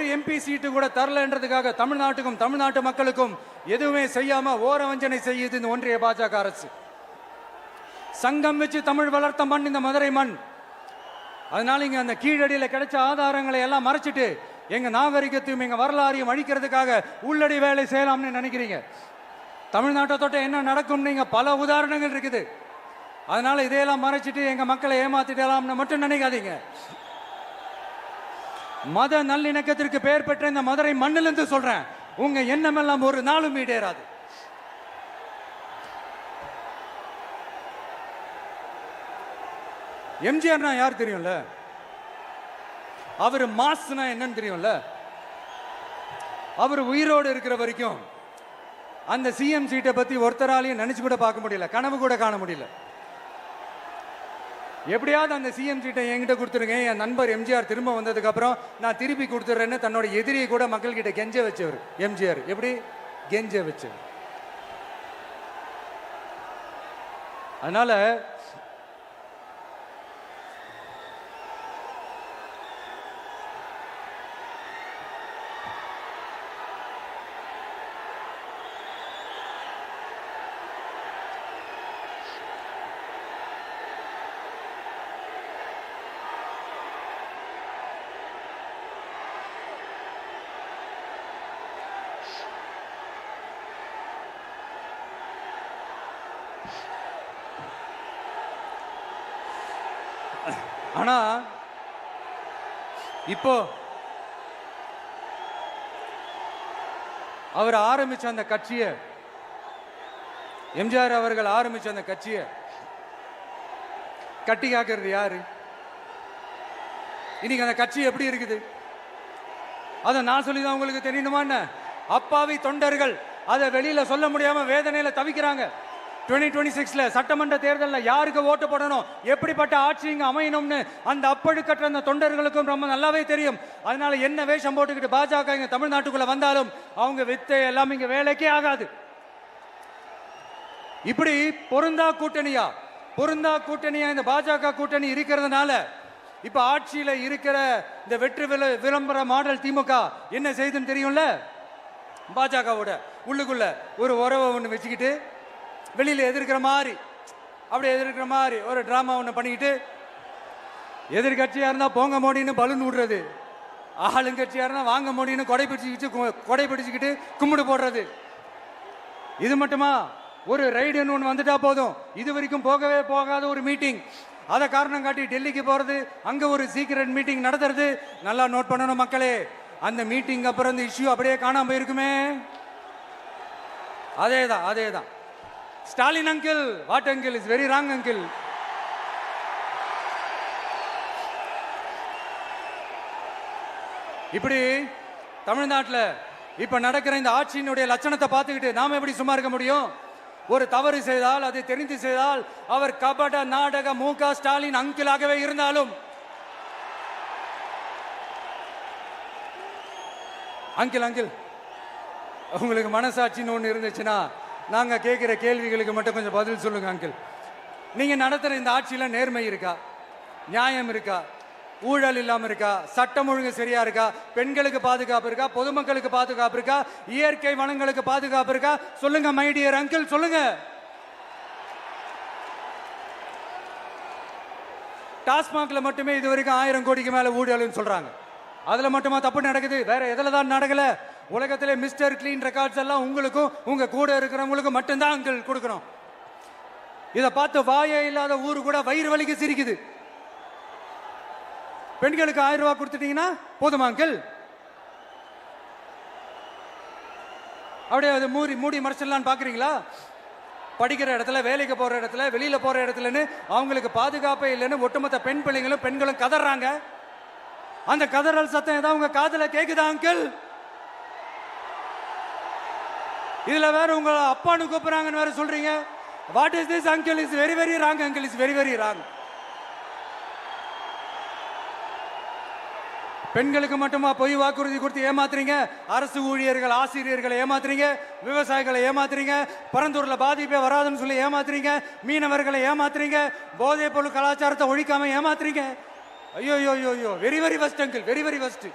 ஒரு எம்பி சீட்டு கூட தரலன்றதுக்காக தமிழ்நாட்டுக்கும் தமிழ்நாட்டு மக்களுக்கும் எதுவுமே செய்யாம ஓரவஞ்சனை செய்யுது இந்த ஒன்றிய பாஜக அரசு. சங்கம் வச்சு தமிழ் வளர்த்த மண் இந்த மதுரை மண். அதனால இங்க அந்த கீழடியில கிடைச்ச ஆதாரங்களை எல்லாம் மறைச்சிட்டு எங்க நாகரிகத்தையும் எங்க வரலாறையும் அழிக்கிறதுக்காக உள்ளடி வேலை செய்யலாம்னு நினைக்கிறீங்க. தமிழ்நாட்டை தொட்ட என்ன நடக்கும் நீங்க பல உதாரணங்கள் இருக்குது. அதனால இதையெல்லாம் மறைச்சிட்டு எங்க மக்களை ஏமாத்திடலாம்னு மட்டும் நினைக்காதீங்க. மத நல்லிணக்கத்திற்கு பெயர் பெற்ற இந்த மதுரை மண்ணிலிருந்து சொல்றேன், உங்க எண்ணம் எல்லாம் ஒரு நாளும் ஈடேறாது. எம்ஜிஆர்னா யார் தெரியும்ல, அவர் மாஸ்னா என்னன்னு தெரியும்ல. அவர் உயிரோடு இருக்கிற வரைக்கும் அந்த சிஎம் சீட்டை பத்தி ஒருத்தராலையும் நினைச்சு கூட பார்க்க முடியல, கனவு கூட காண முடியல. எப்படியாவது அந்த சிஎம் சீட்டை என்கிட்ட கொடுத்துருங்க, என் நண்பர் எம்ஜிஆர் திரும்ப வந்ததுக்கு அப்புறம் நான் திருப்பி கொடுத்துட்றேன்னு தன்னோட எதிரியை கூட மக்கள் கிட்ட கெஞ்ச வச்சவர் எம்ஜிஆர். எப்படி கெஞ்ச வச்சவர். அதனால ஆனா இப்போ அவர் ஆரம்பிச்ச அந்த கட்சியை, எம்ஜிஆர் அவர்கள் ஆரம்பிச்ச அந்த கட்சியை கட்டி காக்கிறது யாரு? இன்னைக்கு அந்த கட்சி எப்படி இருக்குது அதை நான் சொல்லிதான் உங்களுக்கு தெரியணுமா? அப்பாவி தொண்டர்கள் அதை வெளியில சொல்ல முடியாம வேதனையில தவிக்கிறாங்க. 2026 சட்டமன்ற தேர்தலில் யாருக்கு ஓட்டு போடணும், எப்படிப்பட்ட ஆட்சி இங்க அமையணும்னு அந்த அப்பழுக்கற்ற அந்த தொண்டர்களுக்கும் ரொம்ப நல்லாவே தெரியும். அதனால என்ன வேஷம் போட்டுக்கிட்டு பாஜக இங்க தமிழ்நாட்டுக்குள்ள வந்தாலும் அவங்க வித்தை எல்லாம் இங்க வேலைக்கே ஆகாது. இப்படி பொருந்தா கூட்டணியா இந்த பாஜக கூட்டணி இருக்கிறதுனால இப்ப ஆட்சியில இருக்கிற இந்த வெற்றி விளம்பர மாடல் திமுக என்ன செய்யுதுன்னு தெரியும்ல. பாஜகவோட உள்ளுக்குள்ள ஒரு உறவை ஒன்று வச்சுக்கிட்டு வெளியில எதிர்க்கிற மாதிரி ஒரு டிராமா ஒன்று பண்ணிக்கிட்டு, எதிர்கட்சியா இருந்தா போங்க மோடின்னு பலூன் விடுறது, ஆளுங்கட்சியா இருந்தா வாங்க மோடின்னு கொடை பிடிச்சுக்கிட்டு கும்பிடு போடுறது. இது மட்டுமா? ஒரு ரைடுன்னு ஒன்று வந்துட்டா போதும், இது வரைக்கும் போகவே போகாத ஒரு மீட்டிங், அதை காரணம் காட்டி டெல்லிக்கு போறது, அங்க ஒரு சீக்கிரட் மீட்டிங் நடத்துறது. நல்லா நோட் பண்ணணும் மக்களே, அந்த மீட்டிங் அப்புறம் இந்த இஷ்யூ அப்படியே காணாம போயிருக்குமே. அதேதான் Stalin uncle, what uncle is very wrong uncle. இப்படி தமிழ்நாட்டில் இப்ப நடக்கிற இந்த ஆட்சியினுடைய லட்சணத்தை பார்த்துக்கிட்டு நாம எப்படி சும்மா இருக்க முடியும்? ஒரு தவறு செய்தால், அதை தெரிந்து செய்தால், அவர் கபட நாடக மு.க. ஸ்டாலின் அங்கிளாகவே இருந்தாலும், அங்கிள் உங்களுக்கு மனசாட்சின்னு ஒன்று இருந்துச்சுன்னா நாங்க கேட்கிற கேள்விகளுக்கு மட்டும் கொஞ்சம் பதில் சொல்லுங்க அங்கிள். நீங்க நடத்துற இந்த ஆட்சியில நேர்மை இருக்கா, நியாயம் இருக்கா, ஊழல் இல்லாம இருக்கா, சட்டம் ஒழுங்கு சரியா இருக்கா, பெண்களுக்கு பாதுகாப்பு இருக்கா, பொதுமக்களுக்கு பாதுகாப்பு இருக்கா, இயற்கை வளங்களுக்கு பாதுகாப்பு இருக்கா? சொல்லுங்க மை டியர் அங்கிள், சொல்லுங்க. டாஸ்மாக்ல மட்டுமே இது வரைக்கும் 1000 கோடிக்கு மேல ஊழல்னு சொல்றாங்க. அதுல மட்டுமா தப்பு நடக்குது? வேற எதுல தான் நடக்கல? உலகத்திலே மிஸ்டர் கிளீன் ரெக்கார்ட்ஸ் எல்லாம் உங்களுக்கும் உங்க கூட இருக்கிறவங்களுக்கும் மட்டும்தான் அங்கிள் கொடுக்கணும். இதை பார்த்து வாயே இல்லாத ஊரு கூட வயிறு வலிக்கு சிரிக்குது. பெண்களுக்கு 1000 ரூபாய் கொடுத்துட்டீங்கன்னா போதுமா அங்கிள்? அப்படியே அதை மூடி மறைச்சிடலான்னு பாக்குறீங்களா? படிக்கிற இடத்துல, வேலைக்கு போற இடத்துல, வெளியில போற இடத்துலன்னு அவங்களுக்கு பாதுகாப்பே இல்லைன்னு ஒட்டுமொத்த பெண்களும் கதறாங்க. அந்த கதறல் சத்தம் ஏதாவது உங்க காதுல கேக்குதா அங்கிள்? இதுல வேற உங்க அப்பான்னு கூப்பிடுறாங்கன்னு வேற சொல்றீங்க. What is this uncle? Is very very wrong uncle, is very very wrong. பெண்களுக்கு மட்டுமா பொய் வாக்குறுதி கொடுத்து ஏமாத்துறீங்க? அரசு ஊழியர்கள், ஆசிரியர்களை ஏமாத்துறீங்க, விவசாயிகளை ஏமாத்துறீங்க, பரந்தூர்ல பாதிப்பே வராதுன்னு சொல்லி ஏமாத்துறீங்க, மீனவர்களை ஏமாத்துறீங்க, போதைப் பொருள் கலாச்சாரத்தை ஒழிக்காம ஏமாத்துறீங்க. ஐயோ very very first uncle, very very first.